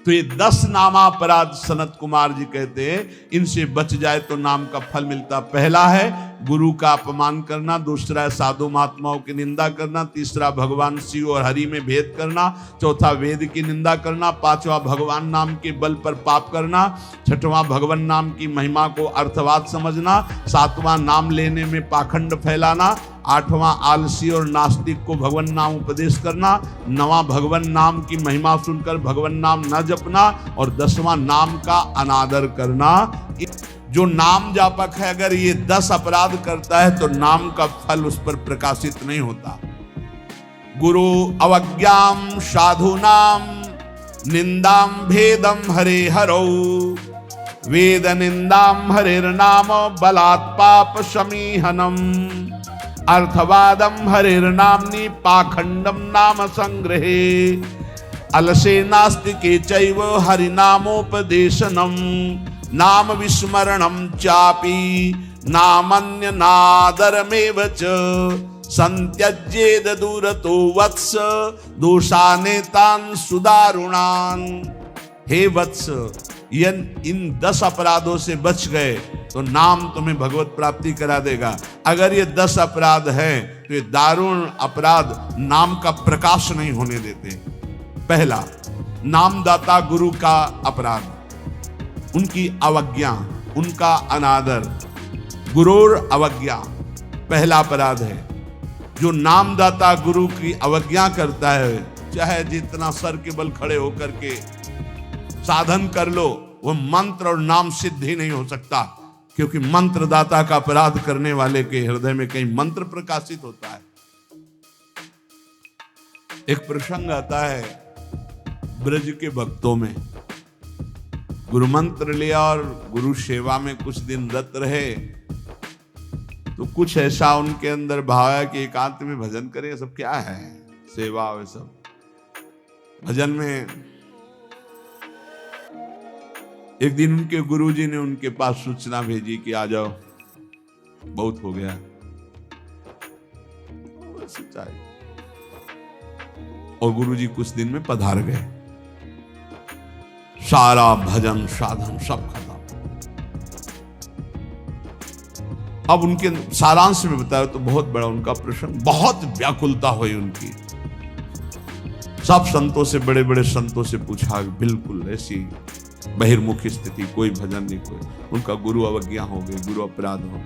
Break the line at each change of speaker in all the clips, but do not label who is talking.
तो ये 10 नामापराध सनत कुमार जी कहते हैं, इनसे बच जाए तो नाम का फल मिलता। पहला है गुरु का अपमान करना, दूसरा है साधु महात्माओं की निंदा करना, तीसरा भगवान शिव और हरि में भेद करना, चौथा वेद की निंदा करना, पांचवा भगवान नाम के बल पर पाप करना, छठवां भगवान नाम की महिमा को अर्थवाद समझना, सातवां नाम लेने में पाखंड फैलाना, आठवां आलसी और नास्तिक को भगवान नाम उपदेश करना, नवां भगवान नाम की महिमा सुनकर भगवान नाम न जपना, और 10वां नाम का अनादर करना। जो नाम जापक है अगर ये 10 अपराध करता है तो नाम का फल उस पर प्रकाशित नहीं होता। गुरु अवज्ञाम साधुनाम निंदाम भेदम हरे हरौ, वेद निंदाम हरेर्नाम बलात् पाप शमीहनम, अर्थवादम हरेर्नाम्नि पाखंडम नाम संग्रहे, अलसे नास्तिके चैव हरिनामोपदेशनम, नाम विस्मरणम चापि नामन्य नादरमेव च, संत्यज्येद दूरतो वत्स दोषानेतान सुदारुणान। हे वत्स, इन 10 अपराधों से बच गए तो नाम तुम्हें भगवत प्राप्ति करा देगा। अगर ये 10 अपराध हैं तो ये दारुण अपराध नाम का प्रकाश नहीं होने देते। पहला, नामदाता गुरु का अपराध, उनकी अवज्ञा, उनका अनादर। गुरुर अवज्ञा पहला अपराध है। जो नामदाता गुरु की अवज्ञा करता है, चाहे जितना सर के बल खड़े होकर के साधन कर लो, वो मंत्र और नाम सिद्ध ही नहीं हो सकता, क्योंकि मंत्रदाता का अपराध करने वाले के हृदय में कहीं मंत्र प्रकाशित होता है। एक प्रसंग आता है ब्रज के भक्तों में, गुरु मंत्र लिया और गुरु सेवा में कुछ दिन रत रहे, तो कुछ ऐसा उनके अंदर भाव है कि एकांत में भजन करें। सब क्या है, सेवा और सब भजन में। एक दिन उनके गुरुजी ने उनके पास सूचना भेजी कि आ जाओ, बहुत हो गया। और गुरुजी कुछ दिन में पधार गए, सारा भजन साधन सब खत्म। अब उनके सारांश में बताया तो बहुत बड़ा उनका प्रश्न, बहुत व्याकुलता हुई उनकी। सब संतों से, बड़े बड़े संतों से पूछा, बिल्कुल ऐसी बहिर्मुखी स्थिति, कोई भजन नहीं, कोई। उनका गुरु अवज्ञा हो गई, गुरु अपराध हो।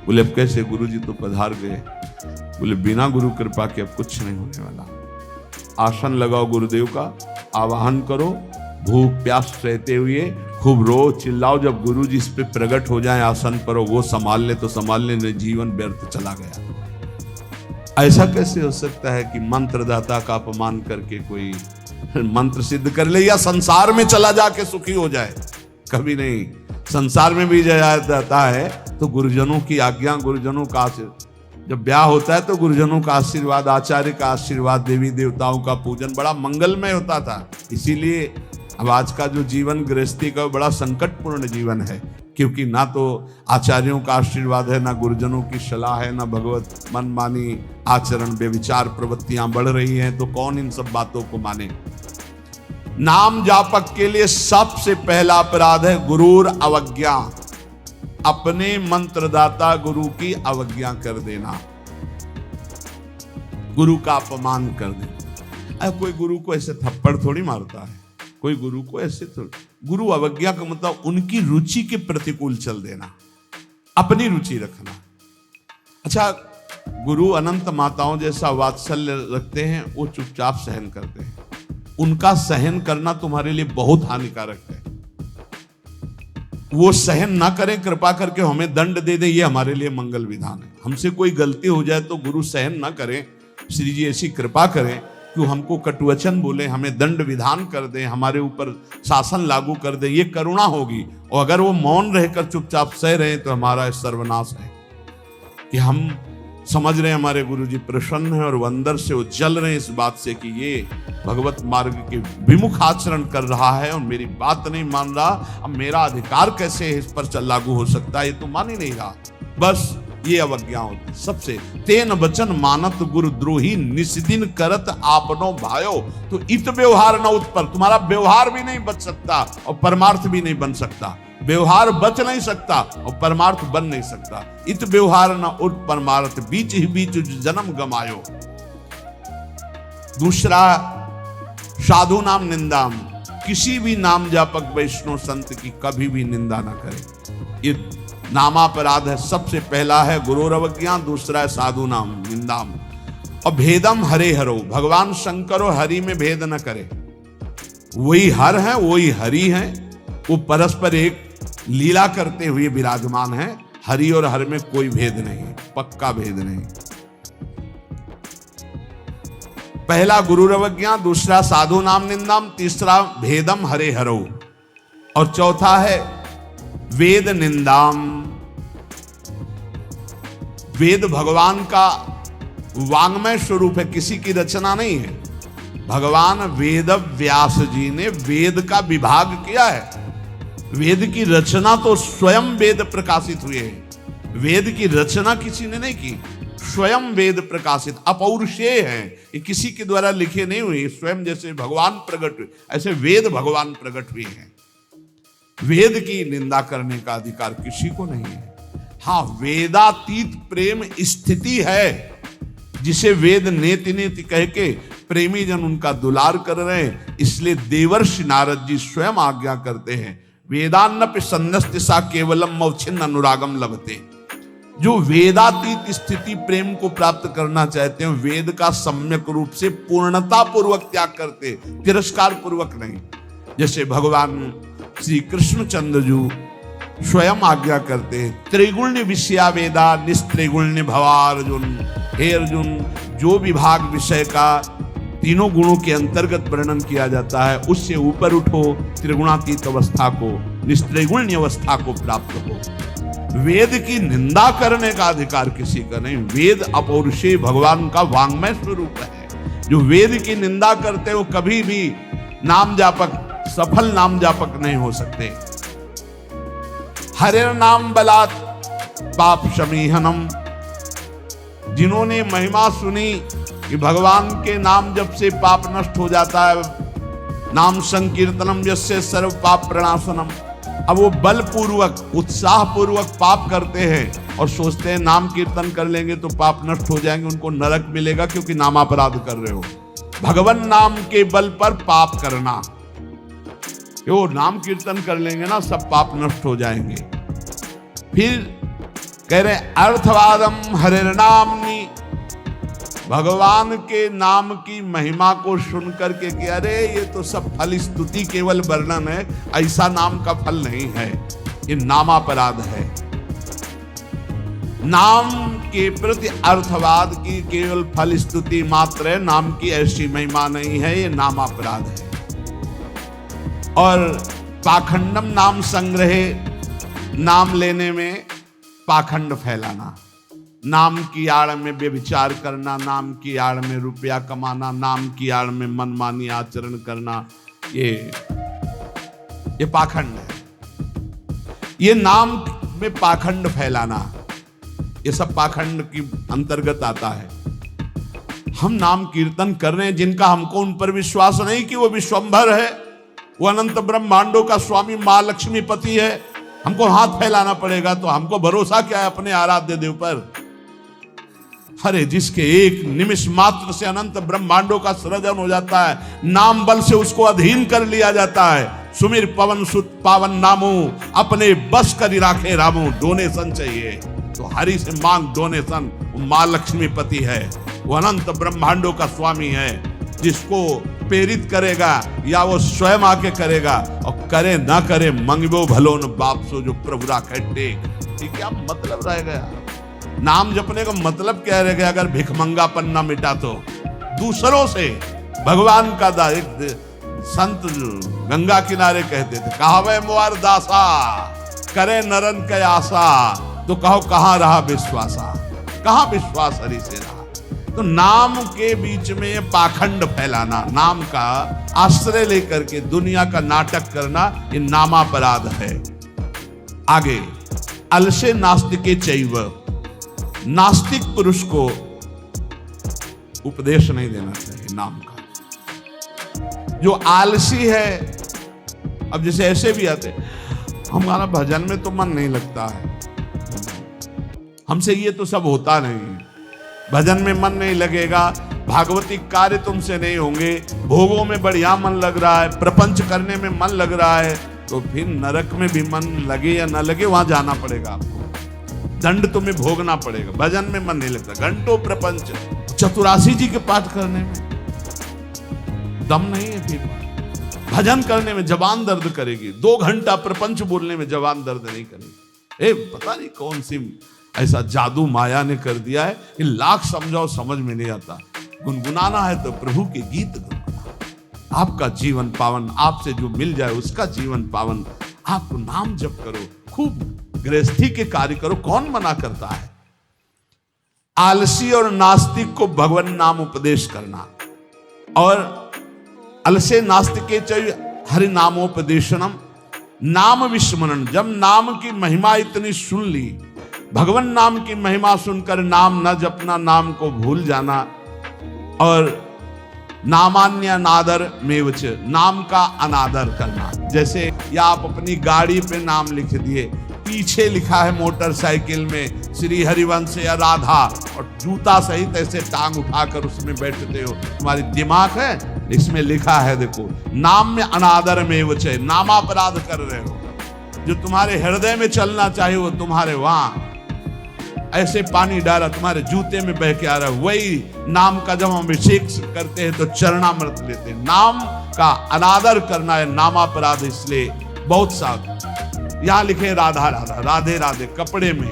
बोले अब कैसे? गुरु जी तो पधार गए। बोले बिना गुरु कृपा के अब कुछ नहीं होने वाला। आसन लगाओ गुरुदेव का, आवाहन करो, भूख प्यास रहते हुए खूब रो चिल्लाओ। जब गुरु जी इस पे प्रकट हो जाए आसन पर, वो संभाल ले तो संभाल ले, नहीं जीवन व्यर्थ चला गया। ऐसा कैसे हो सकता है कि मंत्रदाता का अपमान करके कोई मंत्र सिद्ध कर ले या संसार में चला जाके सुखी हो जाए? कभी नहीं। संसार में भी जाता है तो गुरुजनों की आज्ञा, गुरुजनों का आशीर्वाद। जब ब्याह होता है तो गुरुजनों का आशीर्वाद, आचार्य का आशीर्वाद, देवी देवताओं का पूजन बड़ा मंगलमय होता था। इसीलिए अब आज का जो जीवन गृहस्थी का बड़ा संकटपूर्ण जीवन है, क्योंकि ना तो आचार्यों का आशीर्वाद है, ना गुरुजनों की सलाह है, ना भगवत मनमानी आचरण बेविचार प्रवृत्तियां बढ़ रही हैं, तो कौन इन सब बातों को माने। नाम जापक के लिए सबसे पहला अपराध है गुरुर अवज्ञा, अपने मंत्रदाता गुरु की अवज्ञा कर देना, गुरु का अपमान कर देना। कोई गुरु को ऐसे थप्पड़ थोड़ी मारता है, कोई गुरु को ऐसे थोड़ी। गुरु अवज्ञा का मतलब उनकी रुचि के प्रतिकूल चल देना, अपनी रुचि रखना। अच्छा, गुरु अनंत माताओं जैसा वात्सल्य रखते हैं, वो चुपचाप सहन करते हैं। उनका सहन करना तुम्हारे लिए बहुत हानिकारक है। वो सहन ना करें, कृपा करके हमें दंड दे दे, ये हमारे लिए मंगल विधान है। हमसे कोई गलती हो जाए तो गुरु सहन ना करें, श्री जी ऐसी कृपा करें कि हमको कटुवचन बोले, हमें दंड विधान कर दें, हमारे ऊपर शासन लागू कर दें, ये करुणा होगी। और अगर वो मौन रहकर चुपचाप सह रहे तो हमारा सर्वनाश है। कि हम समझ रहे हैं हमारे गुरु जी प्रसन्न है और वो अंदर से वो जल रहे हैं इस बात से कि ये भगवत मार्ग के विमुख आचरण कर रहा है और मेरी बात नहीं मान रहा, अब मेरा अधिकार कैसे इस पर लागू हो सकता है, ये तो मान ही नहीं रहा। बस ये अवज्ञा होती सबसे। तेन वचन मानत गुरु द्रोही निस्दिन करत आपनो भायो। तो इत व्यवहार न उत्पर, तुम्हारा व्यवहार भी नहीं बच सकता और परमार्थ भी नहीं बन सकता। व्यवहार बच नहीं सकता और परमार्थ बन नहीं सकता। इत व्यवहार न उत परमार्थ, बीच ही बीच जन्म गमायो। दूसरा, साधु नाम निंदाम, किसी भी नाम जापक वैष्णव संत की कभी भी निंदा ना करे। ये नामापराध है। सबसे पहला है गुरुर अवज्ञा, दूसरा है साधु नाम निंदाम। और भेदम हरे हरो, भगवान शंकर और हरि में भेद न करे। वही हर है, वही हरि है, वो परस्पर एक लीला करते हुए विराजमान है। हरि और हर में कोई भेद नहीं, पक्का भेद नहीं। पहला गुरुर अवज्ञा, दूसरा साधु नाम निंदाम, तीसरा भेदम हरे हरो, और चौथा है वेद निंदाम। वेद भगवान का वांग्मय स्वरूप है, किसी की रचना नहीं है। भगवान वेद व्यास जी ने वेद का विभाग किया है। वेद की रचना तो स्वयं वेद प्रकाशित हुए हैं। वेद की रचना किसी ने नहीं की, स्वयं वेद प्रकाशित अपौरुषेय हैं। ये किसी के द्वारा लिखे नहीं हुए, स्वयं जैसे भगवान प्रकट हुए ऐसे वेद भगवान प्रकट हुए हैं। वेद की निंदा करने का अधिकार किसी को नहीं है। हाँ, वेदातीत प्रेम स्थिति है, जिसे वेद नेति नेति कह के प्रेमी जन उनका दुलार कर रहे हैं। इसलिए देवर्षि नारद जी स्वयं आज्ञा करते हैं, वेदान्नपि सन्नस्ति सा केवलम मौछिन्न अनुरागम लभते। जो वेदातीत स्थिति प्रेम को प्राप्त करना चाहते हैं, वेद का सम्यक रूप से पूर्णता पूर्वक त्याग करते, तिरस्कार पूर्वक नहीं। जैसे भगवान श्री कृष्णचंद्र जी स्वयं आज्ञा करते, त्रिगुण्य विषया वेदा निस्त्रिगुण्य भवा अर्जुन। हे अर्जुन, जो विभाग विषय का तीनों गुणों के अंतर्गत वर्णन किया जाता है, उससे ऊपर उठो, त्रिगुणातीत अवस्था को, निस्त्रिगुण्य अवस्था को प्राप्त हो। वेद की निंदा करने का अधिकार किसी का नहीं। वेद अपौरुषेय भगवान का वांग्मय स्वरूप है। जो वेद की निंदा करते वो कभी भी नाम जापक, सफल नाम जापक नहीं हो सकते। हरे नाम बलात् पाप शमीहनम, जिन्होंने महिमा सुनी कि भगवान के नाम जप से पाप नष्ट हो जाता है, नाम संकीर्तनम यस्य सर्व पाप प्रणाशनम। अब वो बलपूर्वक उत्साह पूर्वक पाप करते हैं और सोचते हैं नाम कीर्तन कर लेंगे तो पाप नष्ट हो जाएंगे, उनको नरक मिलेगा क्योंकि नामापराध कर रहे हो। भगवान नाम के बल पर पाप करना, वो नाम कीर्तन कर लेंगे ना सब पाप नष्ट हो जाएंगे। फिर कह रहे अर्थवादम हरिर नामनी, भगवान के नाम की महिमा को सुन करके कि अरे ये तो सब फल स्तुति केवल वर्णन है, ऐसा नाम का फल नहीं है, ये नामापराध है। नाम के प्रति अर्थवाद की केवल फल स्तुति मात्र है, नाम की ऐसी महिमा नहीं है, ये नामापराध है। और पाखंडम नाम संग्रहे, नाम लेने में पाखंड फैलाना, नाम की आड़ में व्यभिचार करना, नाम की आड़ में रुपया कमाना, नाम की आड़ में मनमानी आचरण करना, ये पाखंड है। ये नाम में पाखंड फैलाना, ये सब पाखंड की अंतर्गत आता है। हम नाम कीर्तन कर रहे हैं, जिनका हमको उन पर विश्वास नहीं कि वो विश्वंभर है, वो अनंत ब्रह्मांडों का स्वामी मां लक्ष्मी पति है, हमको हाथ फैलाना पड़ेगा। तो हमको भरोसा क्या है अपने आराध्य देव पर? अरे जिसके एक निमिष मात्र से अनंत ब्रह्मांडों का सृजन हो जाता है, नाम बल से उसको अधीन कर लिया जाता है। सुमिर पवन सुत पावन नामो, अपने बस कर राखे रामो। डोनेशन चाहिए तो हरि से मांग डोनेशन। वो मां लक्ष्मी पति है, वो अनंत ब्रह्मांडों का स्वामी है। जिसको प्रेरित करेगा या वो स्वयं आके करेगा, और करे ना करे मंगबो भलो न बाप सो जो प्रभु राखे टेक। क्या मतलब रहेगा यार? नाम जपने का मतलब क्या रहेगा अगर भिखमंगापन ना मिटा तो? दूसरों से भगवान का एक संत गंगा किनारे कहते थे, कहावे मुआर दासा करे नरन के आशा। तो कहो कहां रहा विश्वासा, कहां विश्वास हरि से रहा? तो नाम के बीच में पाखंड फैलाना, नाम का आश्रय लेकर के दुनिया का नाटक करना, ये नामापराध है। आगे अलसे नास्तिके चैव, नास्तिक पुरुष को उपदेश नहीं देना चाहिए नाम का। जो आलसी है, अब जैसे ऐसे भी आते, हमारा भजन में तो मन नहीं लगता है, हमसे ये तो सब होता नहीं है, भजन में मन नहीं लगेगा, भागवती कार्य तुमसे नहीं होंगे, भोगों में बढ़िया मन लग रहा है, प्रपंच करने में मन लग रहा है, तो फिर नरक में भी मन लगे या ना लगे वहां जाना पड़ेगा आपको, दंड तुम्हें भोगना पड़ेगा। भजन में मन नहीं लगता, घंटों प्रपंच, चतुरासी जी के पाठ करने में दम नहीं है, फिर भजन करने में जबान दर्द करेगी, 2 घंटा प्रपंच बोलने में जबान दर्द नहीं करेगी। पता नहीं कौन सी ऐसा जादू माया ने कर दिया है कि लाख समझाओ समझ में नहीं आता। गुनगुनाना है तो प्रभु के गीत गुनगुनाओ, आपका जीवन पावन, आपसे जो मिल जाए उसका जीवन पावन। आप नाम जप करो, खूब गृहस्थी के कार्य करो, कौन मना करता है। आलसी और नास्तिक को भगवान नाम उपदेश करना, और अलसे नास्तिके च हरि नामोपदेशनम, नाम विस्मरण। जब नाम की महिमा इतनी सुन ली, भगवान नाम की महिमा सुनकर नाम न जपना, नाम को भूल जाना, और नामान्य अनादर मेवच, नाम का अनादर करना। जैसे या आप अपनी गाड़ी पे नाम लिख दिए, पीछे लिखा है मोटरसाइकिल में श्री हरिवंश या राधा, और जूता सहित ऐसे टांग उठाकर उसमें बैठते हो, तुम्हारी दिमाग है, इसमें लिखा है देखो, नाम में अनादर मेवच, नामापराध कर रहे हो। जो तुम्हारे हृदय में चलना चाहिए वो तुम्हारे वहां ऐसे पानी डाला तुम्हारे जूते में बह के आ रहा है। वही नाम का जब हम अभिषेक करते हैं तो चरणामृत लेते हैं। नाम का अनादर करना है नामापराध, इसलिए बहुत सा यहां लिखे राधा राधा, राधे राधे कपड़े में,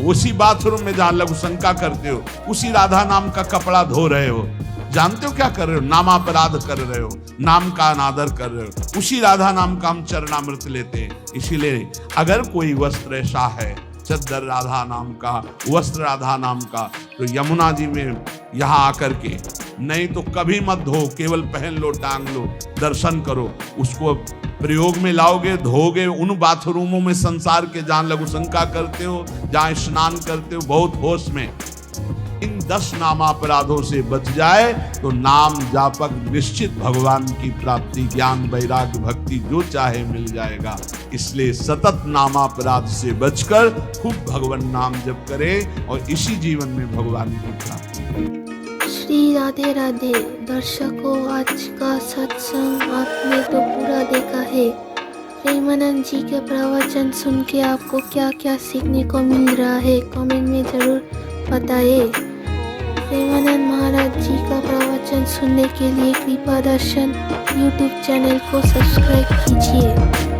उसी बाथरूम में जहां लघु शंका करते हो उसी राधा नाम का कपड़ा धो रहे हो, जानते हो क्या कर रहे हो, नामापराध कर रहे हो, नाम का अनादर कर रहे हो। उसी राधा नाम का हम चरणामृत लेते हैं। इसीलिए अगर कोई वस्त्र ऐसा है, चद्दर राधा नाम का, वस्त्र राधा नाम का, तो यमुना जी में यहाँ आकर के, नहीं तो कभी मत धो, केवल पहन लो, टांग लो, दर्शन करो, उसको प्रयोग में लाओगे, धोगे उन बाथरूमों में संसार के जहां लघु शंका करते हो, जहां स्नान करते हो, बहुत होश में। इन 10 नामापराधों से बच जाए तो नाम जापक निश्चित भगवान की प्राप्ति, ज्ञान, वैराग्य, भक्ति जो चाहे मिल जाएगा। इसलिए सतत नामापराध से बचकर खूब भगवान नाम जप करें और इसी जीवन में भगवान की प्राप्ति करें।
श्री राधे राधे। दर्शकों, आज का सत्संग आपने तो पूरा देखा है। प्रेमानंद जी के प्रवचन सुन के आपको क्या क्या सीखने को मिल रहा है, कमेंट में जरूर बताइए। प्रेमानंद महाराज जी का प्रवचन सुनने के लिए कृपा दर्शन YouTube चैनल को सब्सक्राइब कीजिए।